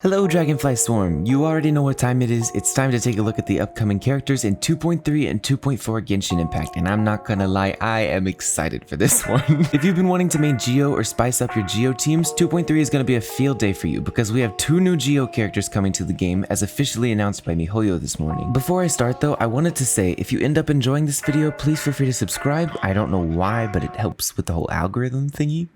Hello Dragonfly Swarm, you already know what time it is. It's time to take a look at the upcoming characters in 2.3 and 2.4 Genshin Impact, and I'm not gonna lie, I am excited for this one. If you've been wanting to main Geo or spice up your Geo teams, 2.3 is gonna be a field day for you because we have 2 new Geo characters coming to the game as officially announced by MihoYo this morning. Before I start though, I wanted to say if you end up enjoying this video, please feel free to subscribe. I don't know why, but it helps with the whole algorithm thingy.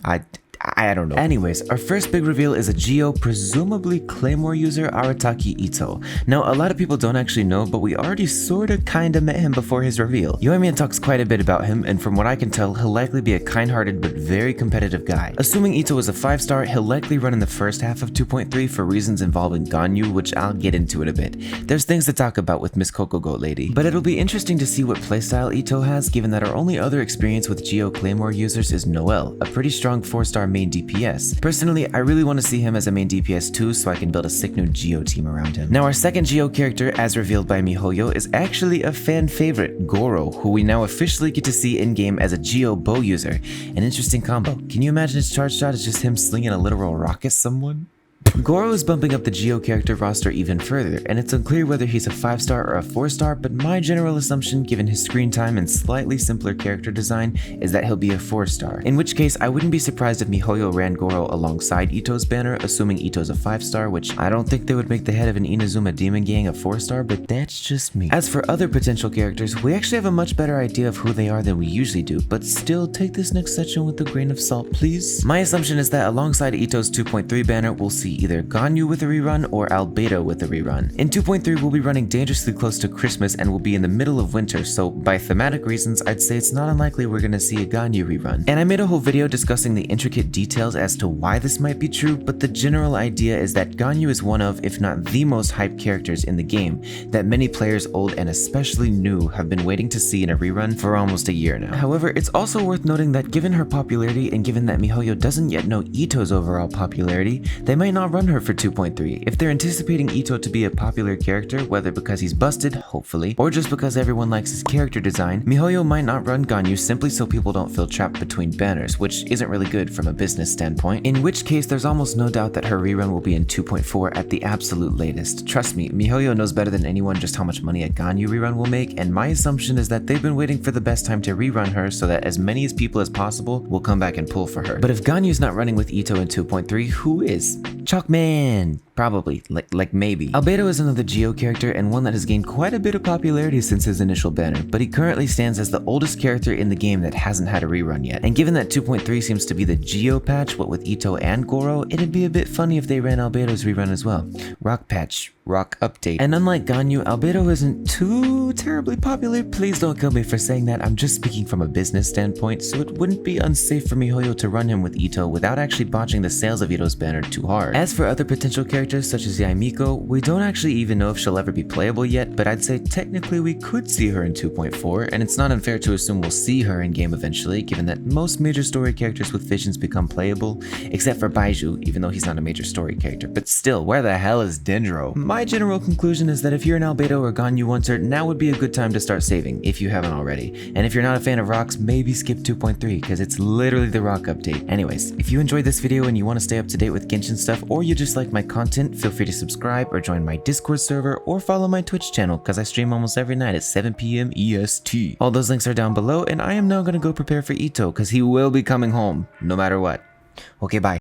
I don't know. Anyways, our first big reveal is a Geo, presumably Claymore user, Arataki Itto. Now, a lot of people don't actually know, but we already sorta kinda met him before his reveal. Yoimiya talks quite a bit about him, and from what I can tell, he'll likely be a kind-hearted but very competitive guy. Assuming Itto is a 5-star, he'll likely run in the first half of 2.3 for reasons involving Ganyu, which I'll get into in a bit. There's things to talk about with Miss Coco Goat Lady. But it'll be interesting to see what playstyle Itto has, given that our only other experience with Geo Claymore users is Noelle, a pretty strong 4-star main DPS. Personally, I really want to see him as a main DPS too, so I can build a sick new Geo team around him. Now, our second Geo character, as revealed by MihoYo, is actually a fan favorite, Gorou, who we now officially get to see in-game as a Geo bow user. An interesting combo. Can you imagine his charge shot is just him slinging a literal rock at someone? Gorou is bumping up the Geo character roster even further, and it's unclear whether he's a 5-star or a 4-star, but my general assumption, given his screen time and slightly simpler character design, is that he'll be a 4-star. In which case, I wouldn't be surprised if MihoYo ran Gorou alongside Itto's banner, assuming Itto's a 5-star, which I don't think they would make the head of an Inazuma Demon Gang a 4-star, but that's just me. As for other potential characters, we actually have a much better idea of who they are than we usually do, but still, take this next section with a grain of salt, please. My assumption is that alongside Itto's 2.3 banner, we'll see either Ganyu with a rerun or Albedo with a rerun. In 2.3, we'll be running dangerously close to Christmas and we'll be in the middle of winter, so by thematic reasons, I'd say it's not unlikely we're gonna see a Ganyu rerun. And I made a whole video discussing the intricate details as to why this might be true, but the general idea is that Ganyu is one of, if not the most hyped characters in the game, that many players old and especially new have been waiting to see in a rerun for almost a year now. However, it's also worth noting that given her popularity and given that MihoYo doesn't yet know Itto's overall popularity, they might not run her for 2.3. If they're anticipating Itto to be a popular character, whether because he's busted, hopefully, or just because everyone likes his character design, MihoYo might not run Ganyu simply so people don't feel trapped between banners, which isn't really good from a business standpoint, in which case there's almost no doubt that her rerun will be in 2.4 at the absolute latest. Trust me, MihoYo knows better than anyone just how much money a Ganyu rerun will make, and my assumption is that they've been waiting for the best time to rerun her so that as many as people as possible will come back and pull for her. But if Ganyu's not running with Itto in 2.3, who is? Chalkman! Probably, like maybe. Albedo is another Geo character and one that has gained quite a bit of popularity since his initial banner, but he currently stands as the oldest character in the game that hasn't had a rerun yet. And given that 2.3 seems to be the Geo patch, what with Itto and Gorou, it'd be a bit funny if they ran Albedo's rerun as well. Rock patch. Rock update. And unlike Ganyu, Albedo isn't too terribly popular. Please don't kill me for saying that, I'm just speaking from a business standpoint, so it wouldn't be unsafe for MihoYo to run him with Itto without actually botching the sales of Itto's banner too hard. As for other potential characters such as Yaimiko, we don't actually even know if she'll ever be playable yet, but I'd say technically we could see her in 2.4, and it's not unfair to assume we'll see her in game eventually, given that most major story characters with visions become playable, except for Baizhu, even though he's not a major story character. But still, where the hell is Dendro? My general conclusion is that if you're an Albedo or Ganyu hunter, now would be a good time to start saving, if you haven't already. And if you're not a fan of rocks, maybe skip 2.3, because it's literally the rock update. Anyways, if you enjoyed this video and you want to stay up to date with Genshin stuff, or you just like my content, feel free to subscribe or join my Discord server or follow my Twitch channel, because I stream almost every night at 7 PM EST. All those links are down below, and I am now going to go prepare for Itto, because he will be coming home, no matter what. Okay, bye.